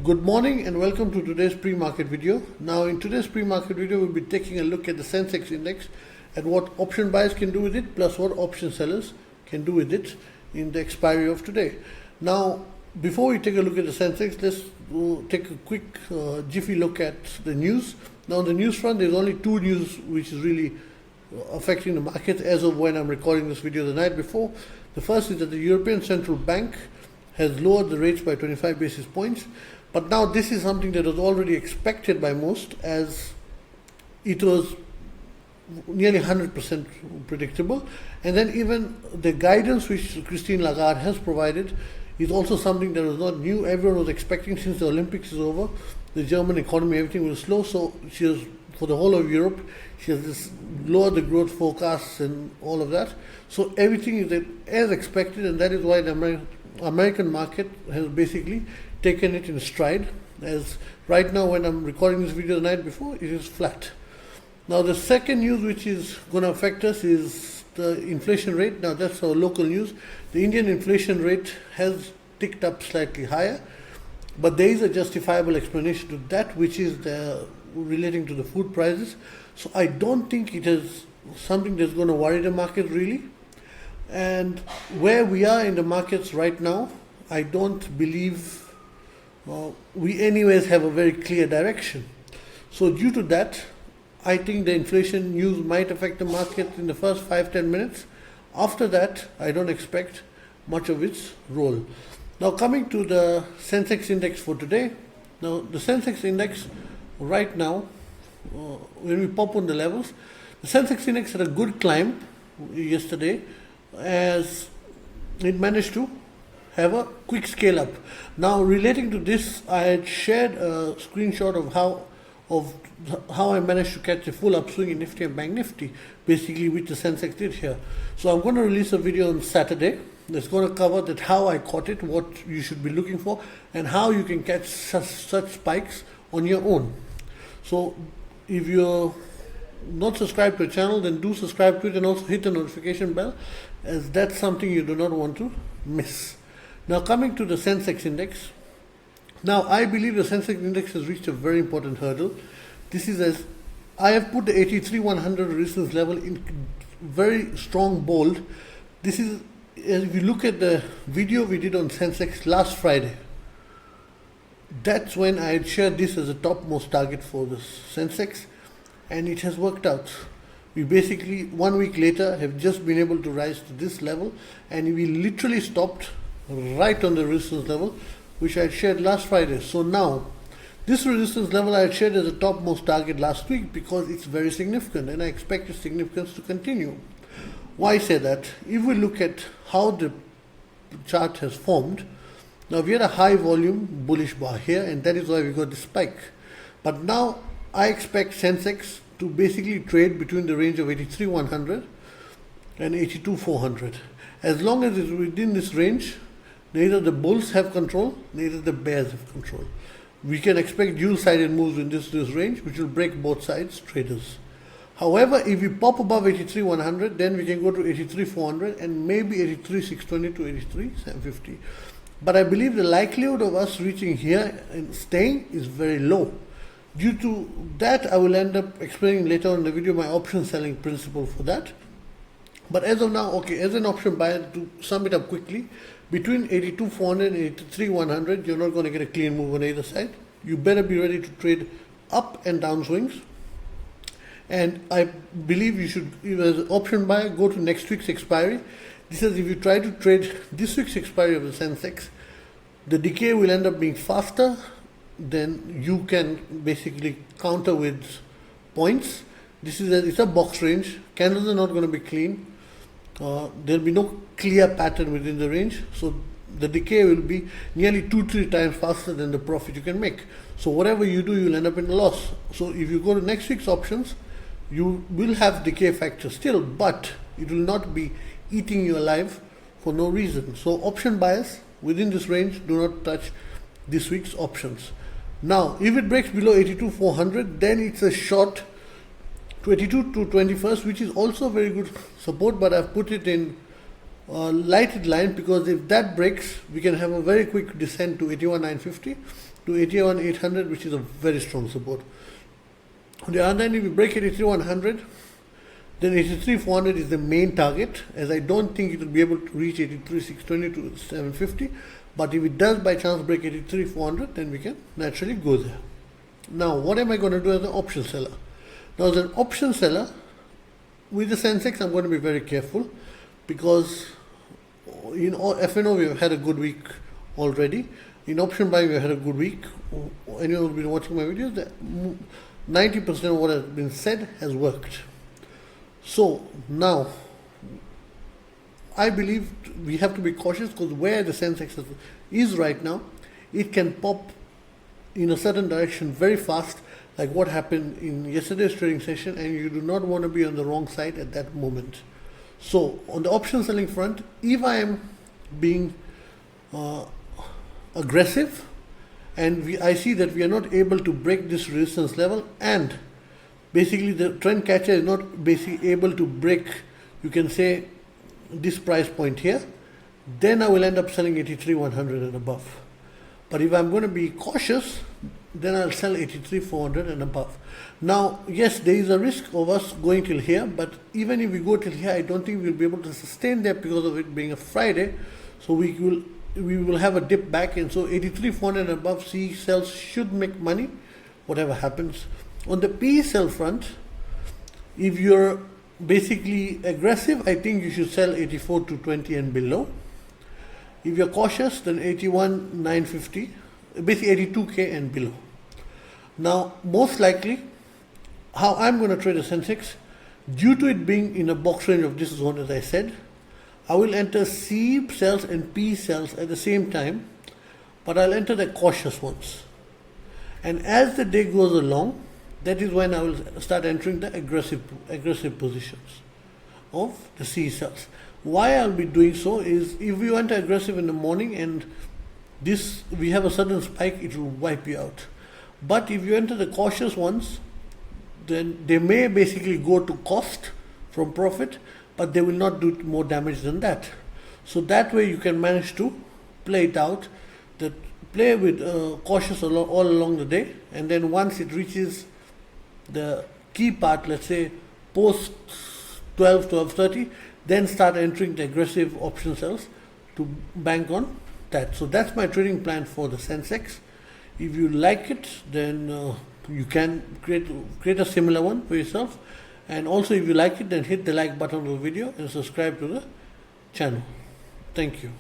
Good morning and welcome to today's pre-market video. Now in today's pre-market video we'll be taking a look at the Sensex index, at what option buyers can do with it plus what option sellers can do with it in the expiry of today. Now before we take a look at the Sensex, let's take a quick jiffy look at the news. Now on the news front, there's only two news which is really affecting the market as of when I'm recording this video the night before. The first is that the European Central Bank has lowered the rates by 25 basis points. But now this is something that was already expected by most, as it was nearly 100% predictable. And then even the guidance which Christine Lagarde has provided is also something that was not new. Everyone was expecting, since the Olympics is over, the German economy, everything was slow. So she has, for the whole of Europe, she has just lowered the growth forecasts and all of that. So everything is as expected, and that is why the American market has basically taken it in stride, as right now when I'm recording this video the night before, it is flat. Now the second news which is going to affect us is the inflation rate. Now that's our local news. The Indian inflation rate has ticked up slightly higher, but there is a justifiable explanation to that, which is relating to the food prices. So I don't think it is something that's going to worry the market really. And where we are in the markets right now, I don't believe we anyways have a very clear direction. So due to that, I think the inflation news might affect the market in the first 5-10 minutes. After that, I don't expect much of its role. Now coming to the Sensex index for today. Now the Sensex index right now, when we pop on the levels, the Sensex index had a good climb yesterday, as it managed to have a quick scale up. Now relating to this, I had shared a screenshot of how I managed to catch a full upswing in Nifty and BANKNIFTY, basically which the Sensex did here. So I'm going to release a video on Saturday that's going to cover that, how I caught it, what you should be looking for, and how you can catch such spikes on your own. So if you're not subscribed to the channel, then do subscribe to it and also hit the notification bell, as that's something you do not want to miss. Now coming to the Sensex index. Now I believe the Sensex index has reached a very important hurdle. This is, as I have put the 83-100 resistance level in very strong bold. This is, if you look at the video we did on Sensex last Friday, that's when I had shared this as a topmost target for the Sensex, and it has worked out. We basically 1 week later have just been able to rise to this level, and we literally stopped right on the resistance level which I had shared last Friday. So now this resistance level I had shared as a topmost target last week because it's very significant, and I expect its significance to continue. Why say that? If we look at how the chart has formed, now we had a high volume bullish bar here, and that is why we got the spike. But now I expect Sensex to basically trade between the range of 83-100 and 82-400. As long as it's within this range, neither the bulls have control, neither the bears have control. We can expect dual-sided moves in this range, which will break both sides traders. However, if we pop above 83-100, then we can go to 83-400 and maybe 83-620 to 83-750. But I believe the likelihood of us reaching here and staying is very low. Due to that, I will end up explaining later on in the video my option selling principle for that. But as of now, okay, as an option buyer, to sum it up quickly, between 82-400 and 83-100, you're not going to get a clean move on either side. You better be ready to trade up and down swings. And I believe you should, as an option buyer, go to next week's expiry. This is, if you try to trade this week's expiry of the Sensex, the decay will end up being faster. Then you can basically counter with points. This is it's a box range. Candles are not going to be clean. There will be no clear pattern within the range. So the decay will be nearly 2-3 times faster than the profit you can make. So whatever you do, you'll end up in a loss. So if you go to next week's options, you will have decay factor still, but it will not be eating you alive for no reason. So option buyers within this range, do not touch this week's options. Now, if it breaks below 82-400, then it's a short 22 to 21st, which is also very good support, but I've put it in lighted line, because if that breaks, we can have a very quick descent to 81,950 to 81,800, which is a very strong support. On the other hand, if we break 83,100, then 83,400 is the main target, as I don't think it will be able to reach 83,620 to 750. But if it does by chance break 83,400, then we can naturally go there. Now, what am I going to do as an option seller? Now, as an option seller, with the Sensex, I'm going to be very careful, because in FNO we have had a good week already. In option buying we have had a good week. Anyone who's been watching my videos, 90% of what has been said has worked. So now, I believe we have to be cautious, because where the Sensex is right now, it can pop in a certain direction very fast, like what happened in yesterday's trading session, and you do not want to be on the wrong side at that moment. So on the option selling front, if I am being aggressive and I see that we are not able to break this resistance level, and basically the trend catcher is not basically able to break, you can say, this price point here, then I will end up selling 83,100 and above. But if I'm going to be cautious, then I'll sell 83,400 and above. Now, yes, there is a risk of us going till here, but even if we go till here, I don't think we'll be able to sustain there because of it being a Friday. So we will have a dip back, and so 83,400 and above C sells should make money, whatever happens. On the PE sell front, if you're basically aggressive, I think you should sell 84,220 and below. If you're cautious, then 81,950, basically 82K and below. Now, most likely, how I'm going to trade a Sensex, due to it being in a box range of this zone, as I said, I will enter C sells and P sells at the same time, but I'll enter the cautious ones. And as the day goes along, that is when I will start entering the aggressive positions of the C cells. Why I'll be doing so is, if you enter aggressive in the morning and this we have a sudden spike, it will wipe you out. But if you enter the cautious ones, then they may basically go to cost from profit, but they will not do more damage than that. So that way you can manage to play it out, that play with cautious all along the day, and then once it reaches the key part, let's say post 12:30, then start entering the aggressive option cells to bank on that. So that's my trading plan for the Sensex. If you like it, then you can create a similar one for yourself. And also, if you like it, then hit the like button on the video and subscribe to the channel. Thank you.